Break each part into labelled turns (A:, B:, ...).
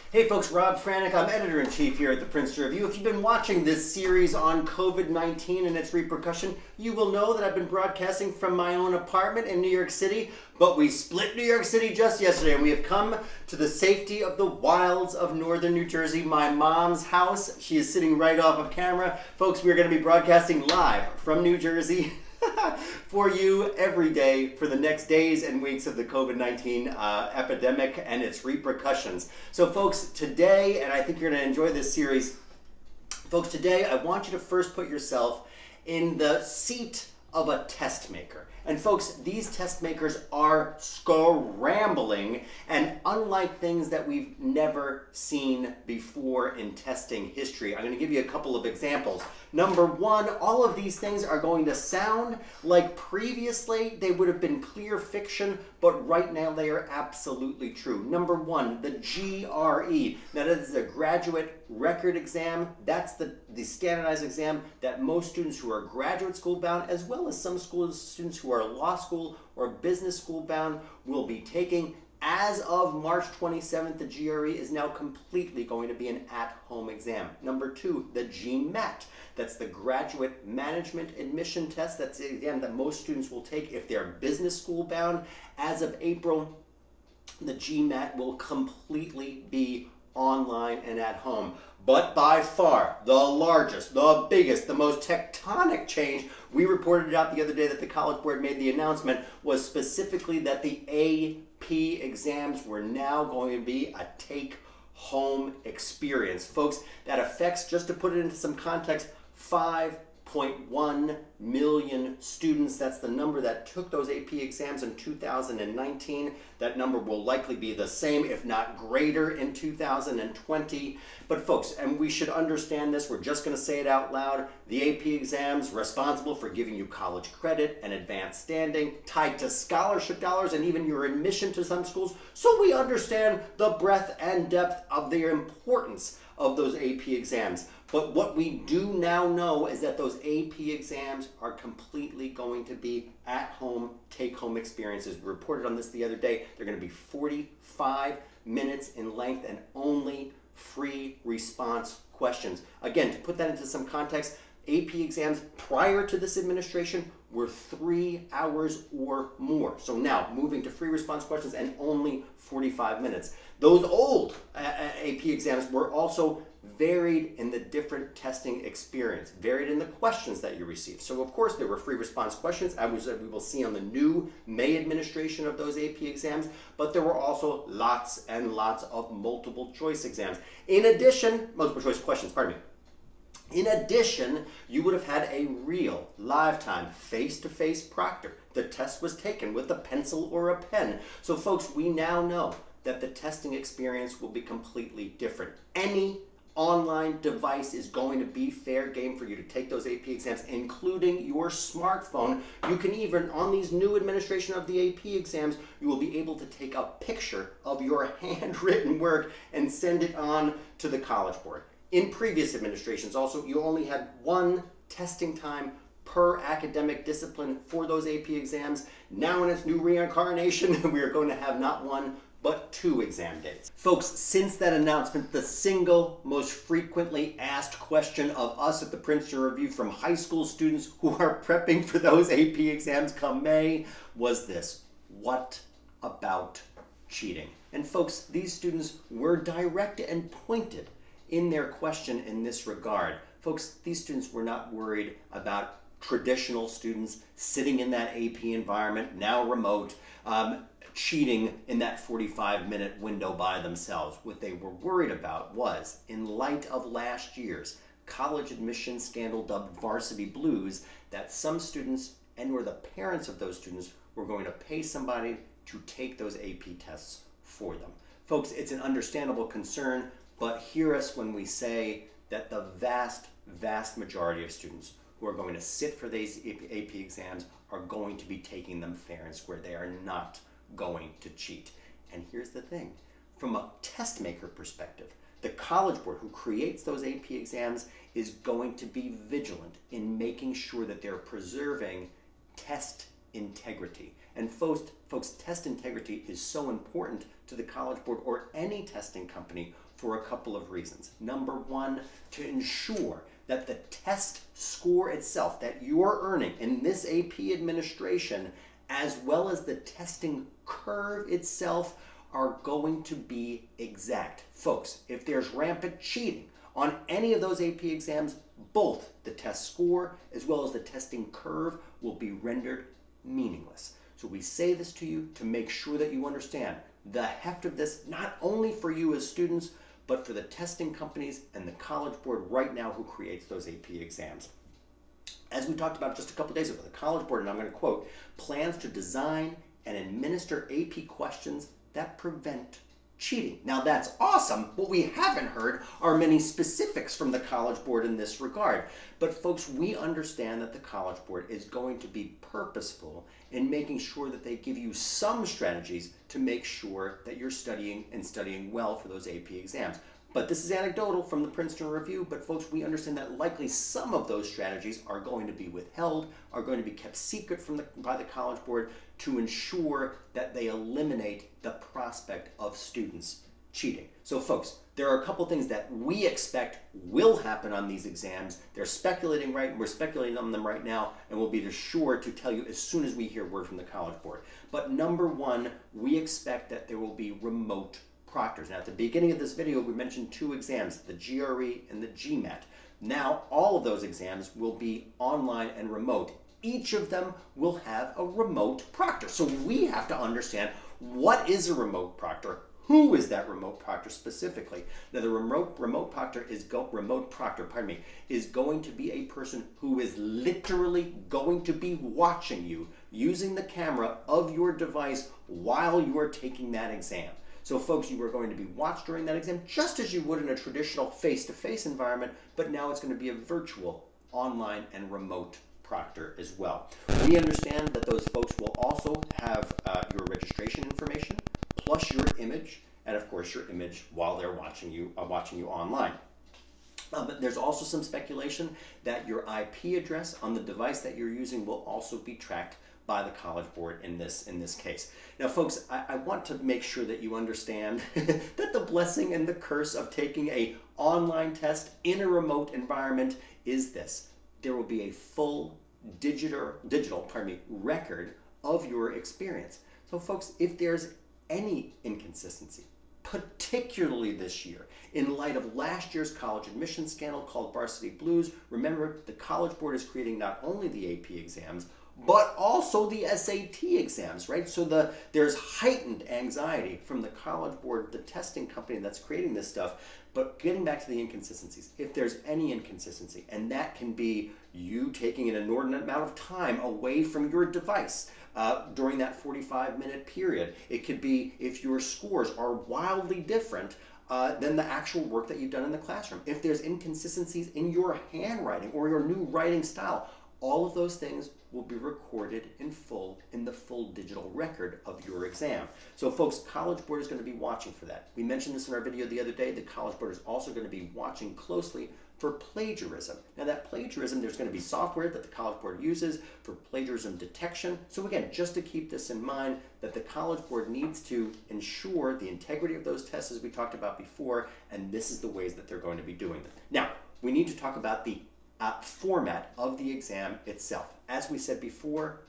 A: Hey folks, Rob Franek. I'm Editor-in-Chief here at the Princeton Review. If you've been watching this series on COVID-19 and its repercussion, you will know that I've been broadcasting from my own apartment in New York City, but we split New York City just yesterday and we have come to the safety of the wilds of northern New Jersey, my mom's house. She is sitting right off of camera. Folks, we're going to be broadcasting live from New Jersey for you every day for the next days and weeks of the COVID-19 epidemic and its repercussions. So folks, today, and I think you're going to enjoy this series, folks, today I want you to first put yourself in the seat of a test maker. And folks, these test makers are scrambling, and unlike things that we've never seen before in testing history, I'm going to give you a couple of examples. Number one, all of these things are going to sound like previously they would have been clear fiction, but right now they are absolutely true. Number one, the GRE. Now that is a graduate record exam. That's the standardized exam that most students who are graduate school bound, as well as some students who are law school or business school bound, will be taking. As of March 27th, the GRE is now completely going to be an at-home exam. Number two, the GMAT. That's the Graduate Management Admission Test. That's the exam that most students will take if they're business school bound. As of April, the GMAT will completely be online and at home. But by far, the largest, the biggest, the most tectonic change, we reported it out the other day that the College Board made the announcement, was specifically that the AP exams were now going to be a take-home experience. Folks, that affects, just to put it into some context, 5.1 million students. That's the number that took those AP exams in 2019. That number will likely be the same, if not greater, in 2020. But folks, and we should understand this, we're just going to say it out loud, the AP exams responsible for giving you college credit and advanced standing, tied to scholarship dollars and even your admission to some schools, so we understand the breadth and depth of the importance of those AP exams. But what we do now know is that those AP exams are completely going to be at-home, take-home experiences. We reported on this the other day. They're going to be 45 minutes in length and only free response questions. Again, to put that into some context, AP exams prior to this administration were 3 hours or more. So now, moving to free response questions and only 45 minutes. Those old AP exams were also varied in the different testing experience, varied in the questions that you received. So of course there were free response questions, as we will see on the new May administration of those AP exams, but there were also lots and lots of multiple choice exams. In addition, multiple choice questions, pardon me. In addition, you would have had a real, live-time, face-to-face proctor. The test was taken with a pencil or a pen. So folks, we now know that the testing experience will be completely different. Any online device is going to be fair game for you to take those AP exams, including your smartphone. You can even, on these new administration of the AP exams, you will be able to take a picture of your handwritten work and send it on to the College Board. In previous administrations also, you only had one testing time per academic discipline for those AP exams. Now in its new reincarnation, we are going to have not one, but 2 exam dates. Folks, since that announcement, the single most frequently asked question of us at the Princeton Review from high school students who are prepping for those AP exams come May was this: what about cheating? And folks, these students were direct and pointed in their question in this regard. Folks, these students were not worried about traditional students sitting in that AP environment, now remote, cheating in that 45-minute window by themselves. What they were worried about was, in light of last year's college admission scandal dubbed Varsity Blues, that some students and or the parents of those students were going to pay somebody to take those AP tests for them. Folks, it's an understandable concern, but hear us when we say that the vast, vast majority of students who are going to sit for these AP exams are going to be taking them fair and square. They are not going to cheat. And here's the thing, from a test maker perspective, the College Board who creates those AP exams is going to be vigilant in making sure that they're preserving test integrity. And folks, test integrity is so important to the College Board or any testing company for a couple of reasons. Number one, to ensure that the test score itself that you're earning in this AP administration, as well as the testing curve itself, are going to be exact. Folks, if there's rampant cheating on any of those AP exams, both the test score as well as the testing curve will be rendered meaningless. So we say this to you to make sure that you understand the heft of this, not only for you as students, but for the testing companies and the College Board right now who creates those AP exams. As we talked about just a couple days ago, the College Board, and I'm going to quote, plans to design and administer AP questions that prevent cheating. Now that's awesome. What we haven't heard are many specifics from the College Board in this regard. But folks, we understand that the College Board is going to be purposeful in making sure that they give you some strategies to make sure that you're studying and studying well for those AP exams. But this is anecdotal from the Princeton Review, but folks, we understand that likely some of those strategies are going to be withheld, are going to be kept secret by the College Board to ensure that they eliminate the prospect of students cheating. So folks, there are a couple things that we expect will happen on these exams. We're speculating on them right now, and we'll be sure to tell you as soon as we hear word from the College Board. But number one, we expect that there will be remote proctors. Now, at the beginning of this video, we mentioned two exams, the GRE and the GMAT. Now, all of those exams will be online and remote. Each of them will have a remote proctor. So we have to understand, what is a remote proctor? Who is that remote proctor specifically? Now, the remote proctor is going to be a person who is literally going to be watching you using the camera of your device while you are taking that exam. So folks, you are going to be watched during that exam just as you would in a traditional face-to-face environment, but now it's going to be a virtual, online, and remote proctor as well. We understand that those folks will also have your registration information, plus your image, and of course your image while they're watching you online. But there's also some speculation that your IP address on the device that you're using will also be tracked by the College Board in this case. Now folks, I want to make sure that you understand that the blessing and the curse of taking an online test in a remote environment is this: there will be a full digital record of your experience. So folks, if there's any inconsistency, particularly this year, in light of last year's college admissions scandal called Varsity Blues, remember the College Board is creating not only the AP exams, but also the SAT exams, right? So there's heightened anxiety from the College Board, the testing company that's creating this stuff. But getting back to the inconsistencies, if there's any inconsistency, and that can be you taking an inordinate amount of time away from your device during that 45-minute period. It could be if your scores are wildly different than the actual work that you've done in the classroom. If there's inconsistencies in your handwriting or your new writing style, all of those things will be recorded in the full digital record of your exam. So folks, College Board is going to be watching for that. We mentioned this in our video the other day. The College Board is also going to be watching closely for plagiarism. Now that plagiarism, there's going to be software that the College Board uses for plagiarism detection. So again, just to keep this in mind, that the College Board needs to ensure the integrity of those tests as we talked about before, and this is the ways that they're going to be doing them. Now, we need to talk about the format of the exam itself. As we said before,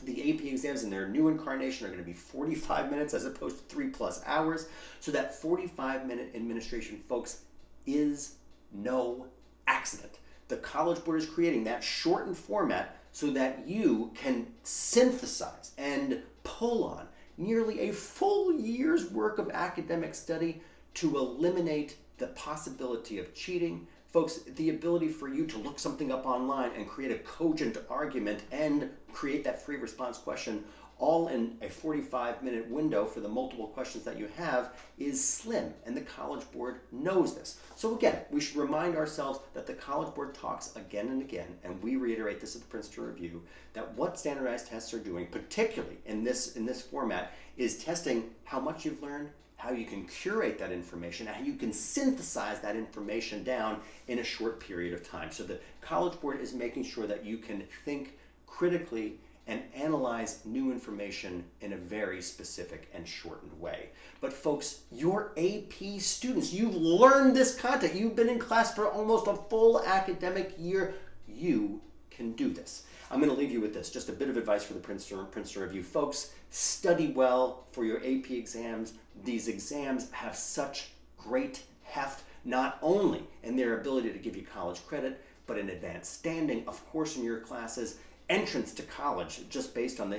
A: the AP exams in their new incarnation are going to be 45 minutes as opposed to 3+ hours. So that 45-minute administration, folks, is no accident. The College Board is creating that shortened format so that you can synthesize and pull on nearly a full year's work of academic study to eliminate the possibility of cheating. Folks, the ability for you to look something up online and create a cogent argument and create that free response question all in a 45-minute window for the multiple questions that you have is slim, and the College Board knows this. So again, we should remind ourselves that the College Board talks again and again, and we reiterate this at the Princeton Review, that what standardized tests are doing, particularly in this format, is testing how much you've learned, how you can curate that information, how you can synthesize that information down in a short period of time. So the College Board is making sure that you can think critically and analyze new information in a very specific and shortened way. But folks, you're AP students. You've learned this content. You've been in class for almost a full academic year. You can do this. I'm going to leave you with this, just a bit of advice for the Princeton Review. Folks, study well for your AP exams. These exams have such great heft, not only in their ability to give you college credit, but in advanced standing, of course, in your classes, entrance to college, just based on the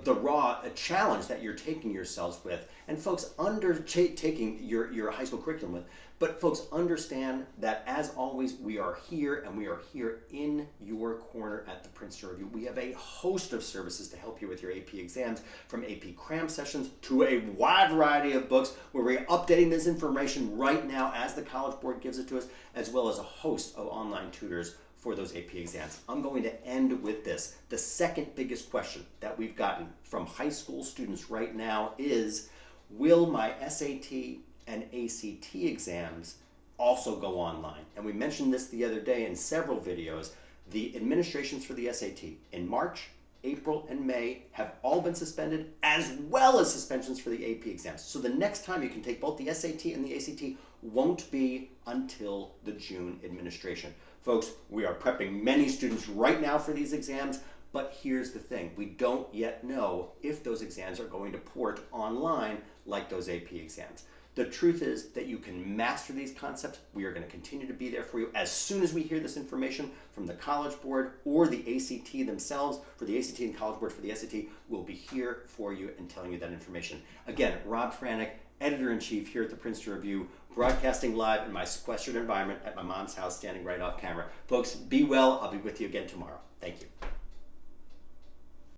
A: raw challenge that you're taking yourselves with, and folks undertaking your high school curriculum with. But folks, understand that as always, we are here, and we are here in your corner at the Princeton Review. We have a host of services to help you with your AP exams, from AP cram sessions to a wide variety of books where we're updating this information right now as the College Board gives it to us, as well as a host of online tutors for those AP exams. I'm going to end with this. The second biggest question that we've gotten from high school students right now is, will my SAT and ACT exams also go online? And we mentioned this the other day in several videos. The administrations for the SAT in March, April, and May have all been suspended, as well as suspensions for the AP exams. So the next time you can take both the SAT and the ACT won't be until the June administration. Folks, we are prepping many students right now for these exams, but here's the thing. We don't yet know if those exams are going to port online like those AP exams. The truth is that you can master these concepts. We are going to continue to be there for you as soon as we hear this information from the College Board or the ACT themselves. For the ACT and College Board for the SAT, we'll be here for you and telling you that information. Again, Rob Franek, Editor-in-Chief here at the Princeton Review, broadcasting live in my sequestered environment at my mom's house, standing right off camera. Folks, be well. I'll be with you again tomorrow. Thank you.